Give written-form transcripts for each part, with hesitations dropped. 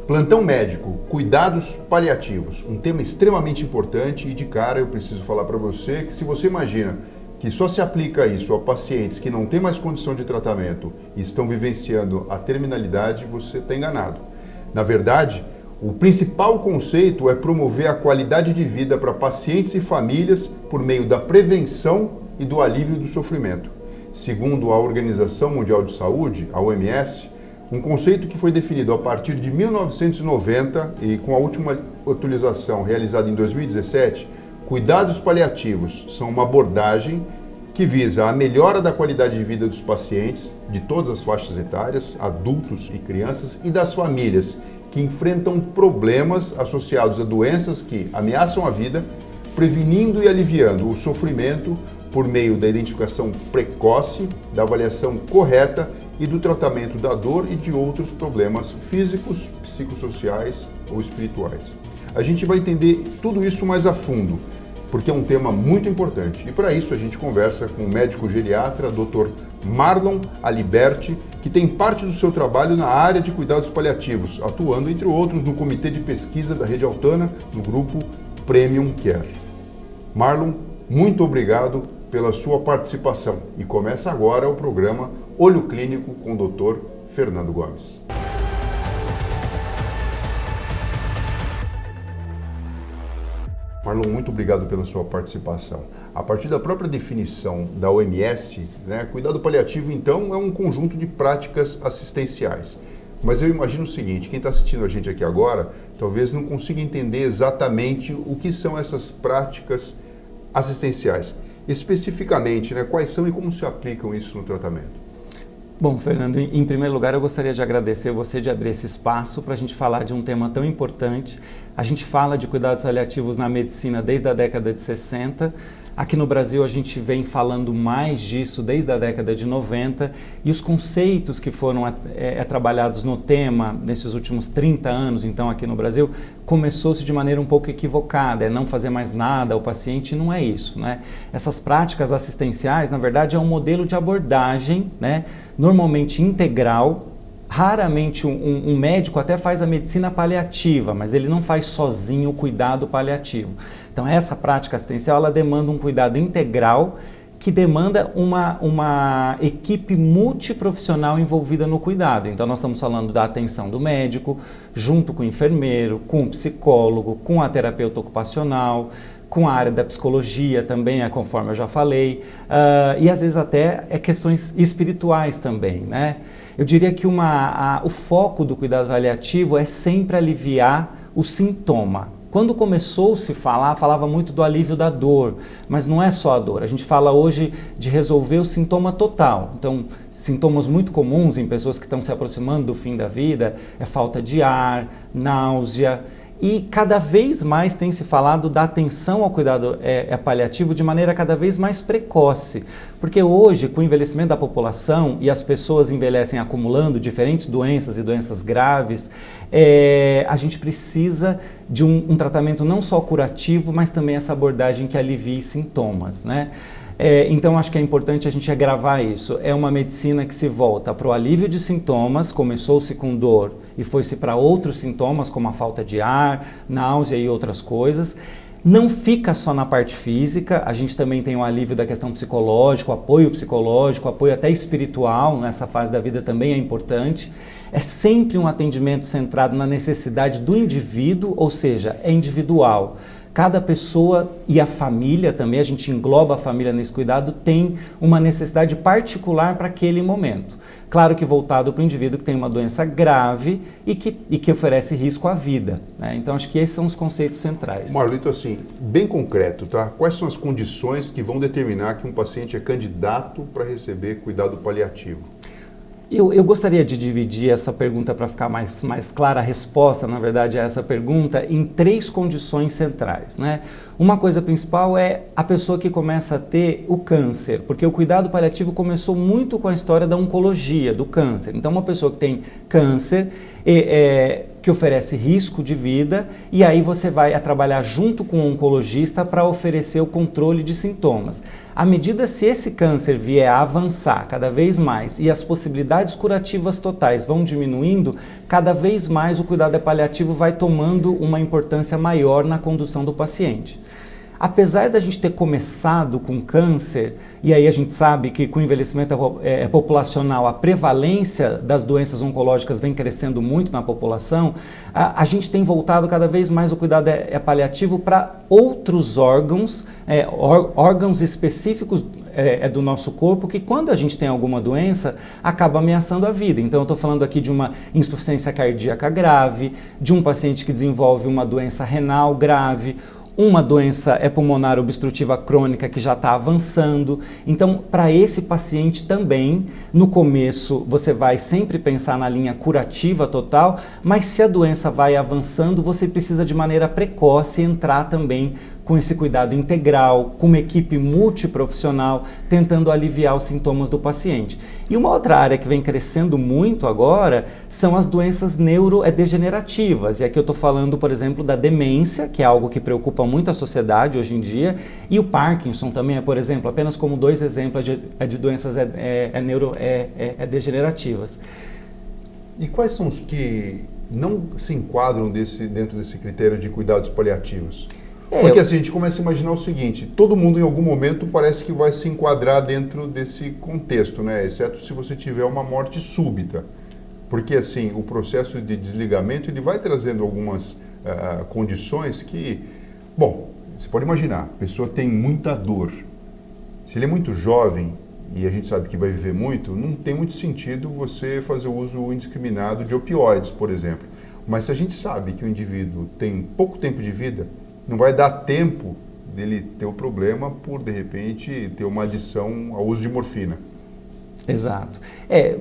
Plantão médico, cuidados paliativos, um tema extremamente importante e de cara eu preciso falar para você que se você imagina que só se aplica isso a pacientes que não têm mais condição de tratamento e estão vivenciando a terminalidade, você está enganado. Na verdade, o principal conceito é promover a qualidade de vida para pacientes e famílias por meio da prevenção e do alívio do sofrimento. Segundo a Organização Mundial de Saúde, a OMS, um conceito que foi definido a partir de 1990 e com a última atualização realizada em 2017, cuidados paliativos são uma abordagem que visa a melhora da qualidade de vida dos pacientes, de todas as faixas etárias, adultos e crianças, e das famílias que enfrentam problemas associados a doenças que ameaçam a vida, prevenindo e aliviando o sofrimento por meio da identificação precoce, da avaliação correta e do tratamento da dor e de outros problemas físicos, psicossociais ou espirituais. A gente vai entender tudo isso mais a fundo, porque é um tema muito importante. E para isso a gente conversa com o médico geriatra, Dr. Marlon Aliberti, que tem parte do seu trabalho na área de cuidados paliativos, atuando, entre outros, no Comitê de Pesquisa da Rede Altana, no grupo Premium Care. Marlon, muito obrigado pela sua participação. E começa agora o programa Olho Clínico com o Dr. Fernando Gomes. Marlon, muito obrigado pela sua participação. A partir da própria definição da OMS, cuidado paliativo, então, é um conjunto de práticas assistenciais. Mas eu imagino o seguinte, quem está assistindo a gente aqui agora, talvez não consiga entender exatamente o que são essas práticas assistenciais. Especificamente, quais são e como se aplicam isso no tratamento? Bom, Fernando, em primeiro lugar eu gostaria de agradecer você de abrir esse espaço para a gente falar de um tema tão importante. A gente fala de cuidados paliativos na medicina desde a década de 60. Aqui no Brasil a gente vem falando mais disso desde a década de 90 e os conceitos que foram trabalhados no tema nesses últimos 30 anos, então aqui no Brasil, começou-se de maneira um pouco equivocada, não fazer mais nada ao paciente, não é isso, Essas práticas assistenciais, na verdade, é um modelo de abordagem, normalmente integral. Raramente um médico até faz a medicina paliativa, mas ele não faz sozinho o cuidado paliativo. Então essa prática assistencial ela demanda um cuidado integral que demanda uma equipe multiprofissional envolvida no cuidado. Então nós estamos falando da atenção do médico, junto com o enfermeiro, com o psicólogo, com a terapeuta ocupacional, com a área da psicologia também, conforme eu já falei, e às vezes até questões espirituais também, Eu diria que o foco do cuidado paliativo é sempre aliviar o sintoma. Quando começou-se falava muito do alívio da dor, mas não é só a dor. A gente fala hoje de resolver o sintoma total. Então, sintomas muito comuns em pessoas que estão se aproximando do fim da vida é falta de ar, náusea. E cada vez mais tem se falado da atenção ao cuidado paliativo de maneira cada vez mais precoce. Porque hoje, com o envelhecimento da população e as pessoas envelhecem acumulando diferentes doenças e doenças graves, a gente precisa de um tratamento não só curativo, mas também essa abordagem que alivie sintomas, Então, acho que é importante a gente agravar isso. É uma medicina que se volta para o alívio de sintomas, começou-se com dor e foi-se para outros sintomas, como a falta de ar, náusea e outras coisas. Não fica só na parte física, a gente também tem o alívio da questão psicológica, o apoio até espiritual, nessa fase da vida também é importante. É sempre um atendimento centrado na necessidade do indivíduo, ou seja, é individual. Cada pessoa e a família também, a gente engloba a família nesse cuidado, tem uma necessidade particular para aquele momento. Claro que voltado para o indivíduo que tem uma doença grave e que oferece risco à vida, Então, acho que esses são os conceitos centrais. Marlito, assim, bem concreto, tá? Quais são as condições que vão determinar que um paciente é candidato para receber cuidado paliativo? Eu gostaria de dividir essa pergunta para ficar mais clara a resposta, na verdade, a essa pergunta, em 3 condições centrais, Uma coisa principal é a pessoa que começa a ter o câncer, porque o cuidado paliativo começou muito com a história da oncologia, do câncer. Então, uma pessoa que tem câncer, que oferece risco de vida, e aí você vai trabalhar junto com o oncologista para oferecer o controle de sintomas. À medida se esse câncer vier a avançar cada vez mais e as possibilidades curativas totais vão diminuindo, cada vez mais o cuidado paliativo vai tomando uma importância maior na condução do paciente. Apesar da gente ter começado com câncer, e aí a gente sabe que com o envelhecimento populacional a prevalência das doenças oncológicas vem crescendo muito na população, a gente tem voltado cada vez mais o cuidado paliativo para outros órgãos, órgãos específicos do nosso corpo, que quando a gente tem alguma doença, acaba ameaçando a vida. Então eu estou falando aqui de uma insuficiência cardíaca grave, de um paciente que desenvolve uma doença renal grave, uma doença pulmonar obstrutiva crônica que já está avançando. Então, para esse paciente também, no começo, você vai sempre pensar na linha curativa total, mas se a doença vai avançando, você precisa de maneira precoce entrar também com esse cuidado integral, com uma equipe multiprofissional, tentando aliviar os sintomas do paciente. E uma outra área que vem crescendo muito agora são as doenças neurodegenerativas. E aqui eu estou falando, por exemplo, da demência, que é algo que preocupa muito a sociedade hoje em dia, e o Parkinson também, por exemplo, apenas como 2 exemplos de doenças neurodegenerativas. E quais são os que não se enquadram dentro desse critério de cuidados paliativos? Porque assim, a gente começa a imaginar o seguinte: todo mundo em algum momento parece que vai se enquadrar dentro desse contexto, né? Exceto se você tiver uma morte súbita. Porque assim, o processo de desligamento ele vai trazendo algumas condições que, bom, você pode imaginar, a pessoa tem muita dor. Se ele é muito jovem e a gente sabe que vai viver muito, não tem muito sentido você fazer o uso indiscriminado de opioides, por exemplo. Mas se a gente sabe que o indivíduo tem pouco tempo de vida, não vai dar tempo dele ter o problema por, de repente, ter uma adição ao uso de morfina. Exato.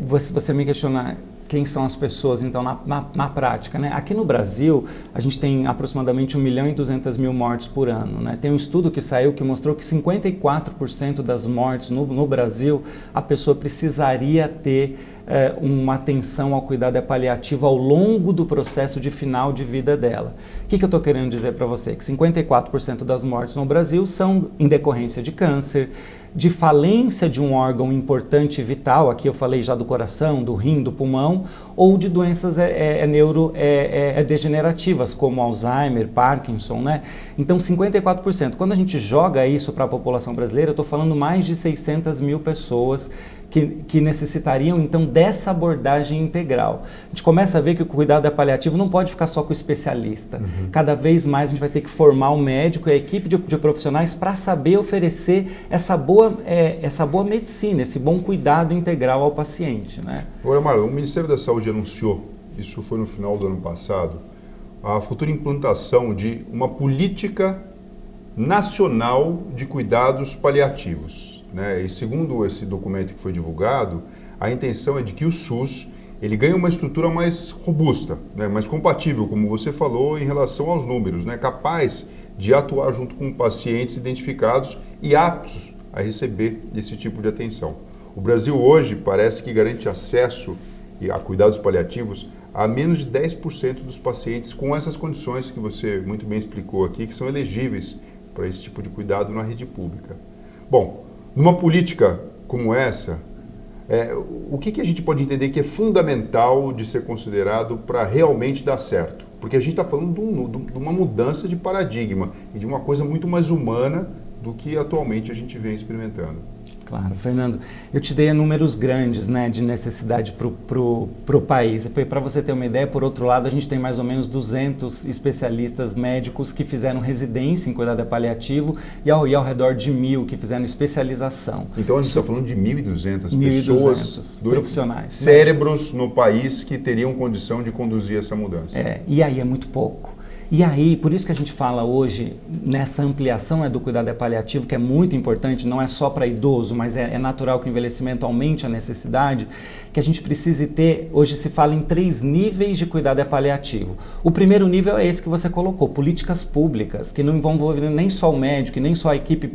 Você me questionar quem são as pessoas, então, na prática, né? Aqui no Brasil, a gente tem aproximadamente 1.200.000 mortes por ano, né? Tem um estudo que saiu que mostrou que 54% das mortes no Brasil, a pessoa precisaria ter uma atenção ao cuidado paliativo ao longo do processo de final de vida dela. O que eu estou querendo dizer para você? Que 54% das mortes no Brasil são em decorrência de câncer, de falência de um órgão importante e vital, aqui eu falei já do coração, do rim, do pulmão, ou de doenças neurodegenerativas, como Alzheimer, Parkinson, né? Então 54%. Quando a gente joga isso para a população brasileira, eu estou falando mais de 600.000 pessoas que necessitariam, então, dessa abordagem integral. A gente começa a ver que o cuidado paliativo não pode ficar só com o especialista. Uhum. Cada vez mais a gente vai ter que formar o médico e a equipe de profissionais para saber oferecer essa boa medicina, esse bom cuidado integral ao paciente, né? Agora, Marlon, o Ministério da Saúde anunciou, isso foi no final do ano passado, a futura implantação de uma política nacional de cuidados paliativos. Né? E segundo esse documento que foi divulgado, a intenção é de que o SUS ele ganhe uma estrutura mais robusta, né? Mais compatível, como você falou, em relação aos números, né? Capaz de atuar junto com pacientes identificados e aptos a receber esse tipo de atenção. O Brasil hoje parece que garante acesso a cuidados paliativos a menos de 10% dos pacientes com essas condições que você muito bem explicou aqui, que são elegíveis para esse tipo de cuidado na rede pública. Bom, numa política como essa, o que a gente pode entender que é fundamental de ser considerado para realmente dar certo? Porque a gente está falando de uma mudança de paradigma e de uma coisa muito mais humana do que atualmente a gente vem experimentando. Claro, Fernando, eu te dei números grandes, né, de necessidade para o país. Para você ter uma ideia, por outro lado, a gente tem mais ou menos 200 especialistas médicos que fizeram residência em cuidado paliativo e ao redor de 1.000 que fizeram especialização. Então a gente está falando de 1.200 pessoas, profissionais, cérebros médicos no país que teriam condição de conduzir essa mudança. E aí é muito pouco. E aí, por isso que a gente fala hoje nessa ampliação do cuidado paliativo, que é muito importante, não é só para idoso, mas é natural que o envelhecimento aumente a necessidade, que a gente precise ter, hoje se fala em 3 níveis de cuidado paliativo. O primeiro nível é esse que você colocou, políticas públicas, que não vão envolver nem só o médico, nem só a equipe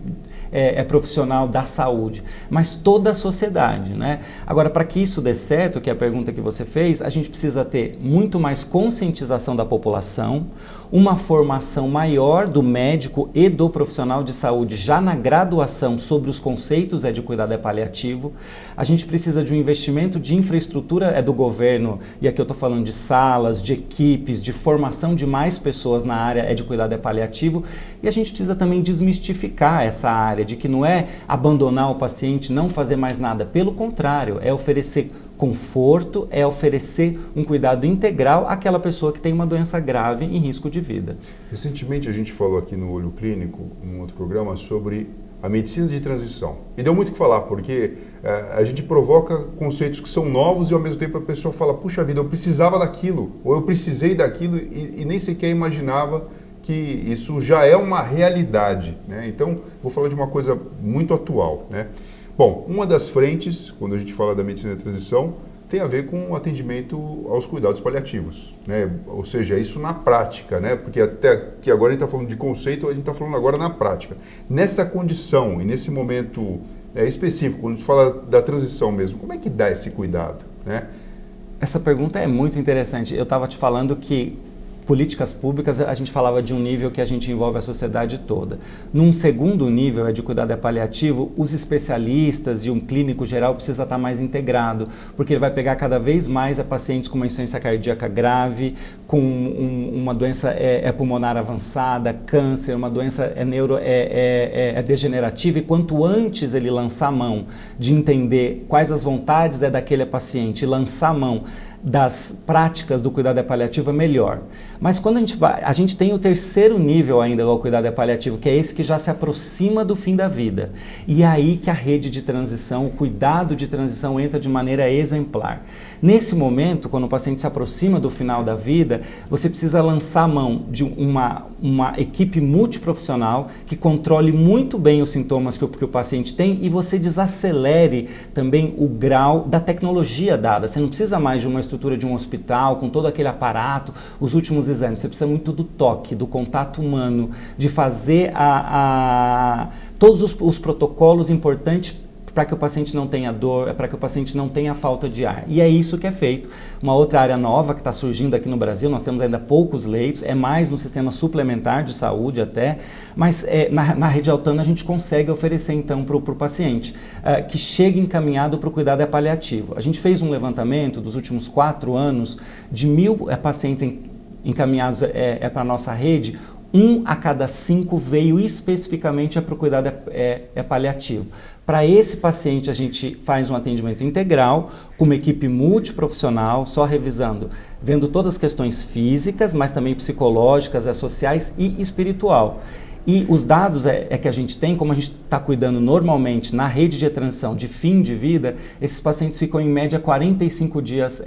profissional da saúde, mas toda a sociedade, né? Agora, para que isso dê certo, que é a pergunta que você fez, a gente precisa ter muito mais conscientização da população, uma formação maior do médico e do profissional de saúde já na graduação sobre os conceitos de cuidado paliativo. A gente precisa de um investimento de infraestrutura do governo, e aqui eu estou falando de salas, de equipes, de formação de mais pessoas na área de cuidado paliativo, e a gente precisa também desmistificar essa área de que não é abandonar o paciente, não fazer mais nada, pelo contrário, é oferecer conforto, é oferecer um cuidado integral àquela pessoa que tem uma doença grave em risco de vida. Recentemente a gente falou aqui no Olho Clínico, num outro programa, sobre a medicina de transição. E deu muito o que falar, porque a gente provoca conceitos que são novos e ao mesmo tempo a pessoa fala, puxa vida, eu precisava daquilo, ou eu precisei daquilo e nem sequer imaginava que isso já é uma realidade, né? Então, vou falar de uma coisa muito atual, né? Bom, uma das frentes, quando a gente fala da medicina de transição, tem a ver com o atendimento aos cuidados paliativos, né? Ou seja, isso na prática, né? Porque até que agora a gente está falando de conceito, a gente está falando agora na prática. Nessa condição e nesse momento específico, quando a gente fala da transição mesmo, como é que dá esse cuidado, né? Essa pergunta é muito interessante. Eu estava te falando que políticas públicas, a gente falava de um nível que a gente envolve a sociedade toda. Num segundo nível, de cuidado paliativo, os especialistas e um clínico geral precisa estar mais integrado, porque ele vai pegar cada vez mais pacientes com uma insuficiência cardíaca grave, com uma doença pulmonar avançada, câncer, uma doença degenerativa, e quanto antes ele lançar a mão de entender quais as vontades daquele paciente, lançar a mão das práticas do cuidado paliativo, é melhor. Mas quando a gente tem o terceiro nível ainda do cuidado paliativo, que é esse que já se aproxima do fim da vida. E é aí que a rede de transição, o cuidado de transição entra de maneira exemplar. Nesse momento, quando o paciente se aproxima do final da vida, você precisa lançar a mão de uma equipe multiprofissional que controle muito bem os sintomas que o paciente tem e você desacelere também o grau da tecnologia dada. Você não precisa mais de uma estrutura de um hospital com todo aquele aparato, os últimos exames. Você precisa muito do toque, do contato humano, de fazer todos os protocolos importantes para que o paciente não tenha dor, para que o paciente não tenha falta de ar. E é isso que é feito. Uma outra área nova que está surgindo aqui no Brasil, nós temos ainda poucos leitos, é mais no sistema suplementar de saúde até, mas na rede Altana a gente consegue oferecer então para o paciente que chegue encaminhado para o cuidado paliativo. A gente fez um levantamento dos últimos 4 anos de 1.000 pacientes encaminhados para a nossa rede. 1 a cada 5 veio especificamente para o cuidado paliativo. Para esse paciente, a gente faz um atendimento integral, com uma equipe multiprofissional, só revisando, vendo todas as questões físicas, mas também psicológicas, sociais e espiritual. E os dados que a gente tem, como a gente está cuidando normalmente na rede de transição de fim de vida, esses pacientes ficam em média 45 dias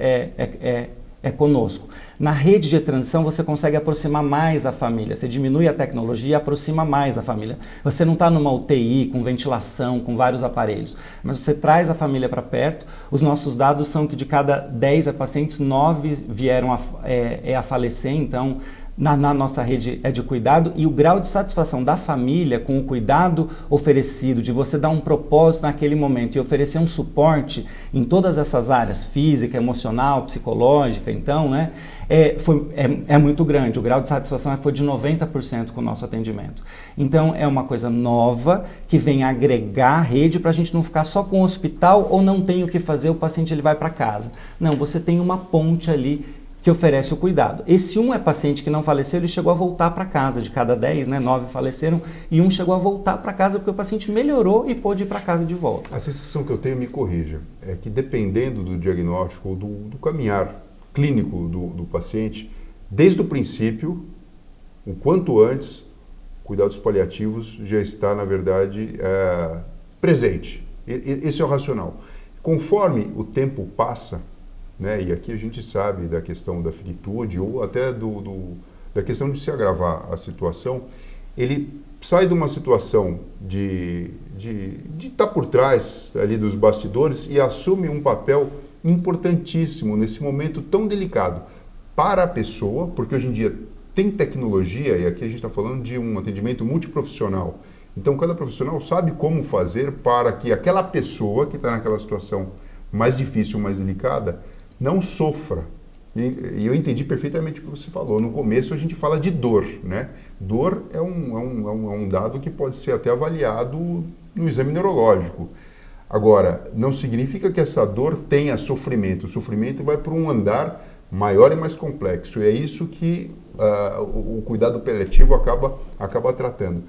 conosco. Na rede de transição você consegue aproximar mais a família, você diminui a tecnologia e aproxima mais a família. Você não está numa UTI com ventilação, com vários aparelhos, mas você traz a família para perto. Os nossos dados são que de cada 10 pacientes, 9 vieram a falecer, então na nossa rede de cuidado, e o grau de satisfação da família com o cuidado oferecido, de você dar um propósito naquele momento e oferecer um suporte em todas essas áreas, física, emocional, psicológica, então, né, é muito grande. O grau de satisfação foi de 90% com o nosso atendimento. Então, é uma coisa nova que vem agregar a rede para a gente não ficar só com o hospital ou não tem o que fazer, o paciente ele vai para casa. Não, você tem uma ponte ali que oferece o cuidado. Esse paciente que não faleceu, ele chegou a voltar para casa. De cada 10, 9 faleceram e 1 chegou a voltar para casa porque o paciente melhorou e pôde ir para casa de volta. A sensação que eu tenho, me corrija, é que dependendo do diagnóstico ou do caminhar clínico do paciente, desde o princípio, o quanto antes, cuidados paliativos já está, na verdade, presente. Esse é o racional. Conforme o tempo passa, né, e aqui a gente sabe da questão da finitude ou até da questão de se agravar a situação, ele sai de uma situação de estar por trás ali dos bastidores e assume um papel importantíssimo nesse momento tão delicado para a pessoa, porque hoje em dia tem tecnologia, e aqui a gente está falando de um atendimento multiprofissional. Então, cada profissional sabe como fazer para que aquela pessoa que está naquela situação mais difícil, mais delicada, não sofra. E eu entendi perfeitamente o que você falou. No começo a gente fala de dor, né? Dor é um dado que pode ser até avaliado no exame neurológico. Agora, não significa que essa dor tenha sofrimento. O sofrimento vai para um andar maior e mais complexo. E é isso que o cuidado paliativo acaba tratando.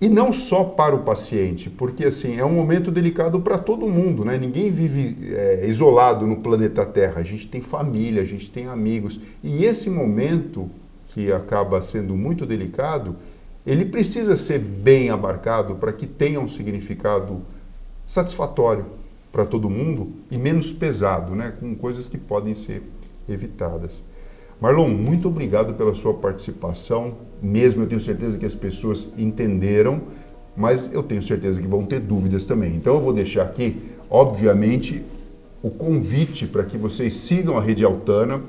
E não só para o paciente, porque assim, é um momento delicado para todo mundo, né? Ninguém vive isolado no planeta Terra, a gente tem família, a gente tem amigos. E esse momento, que acaba sendo muito delicado, ele precisa ser bem abarcado para que tenha um significado satisfatório para todo mundo e menos pesado, né? Com coisas que podem ser evitadas. Marlon, muito obrigado pela sua participação. Mesmo eu tenho certeza que as pessoas entenderam, mas eu tenho certeza que vão ter dúvidas também. Então eu vou deixar aqui, obviamente, o convite para que vocês sigam a Rede Altana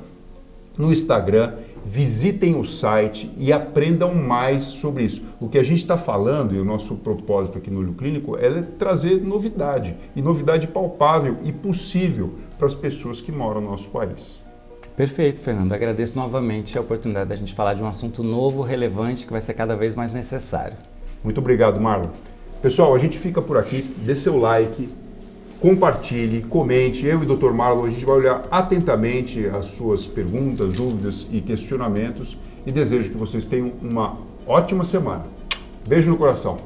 no Instagram, visitem o site e aprendam mais sobre isso. O que a gente está falando, e o nosso propósito aqui no Olho Clínico, é trazer novidade, e novidade palpável e possível para as pessoas que moram no nosso país. Perfeito, Fernando. Agradeço novamente a oportunidade da gente falar de um assunto novo, relevante, que vai ser cada vez mais necessário. Muito obrigado, Marlon. Pessoal, a gente fica por aqui. Dê seu like, compartilhe, comente. Eu e o Dr. Marlon, a gente vai olhar atentamente as suas perguntas, dúvidas e questionamentos e desejo que vocês tenham uma ótima semana. Beijo no coração.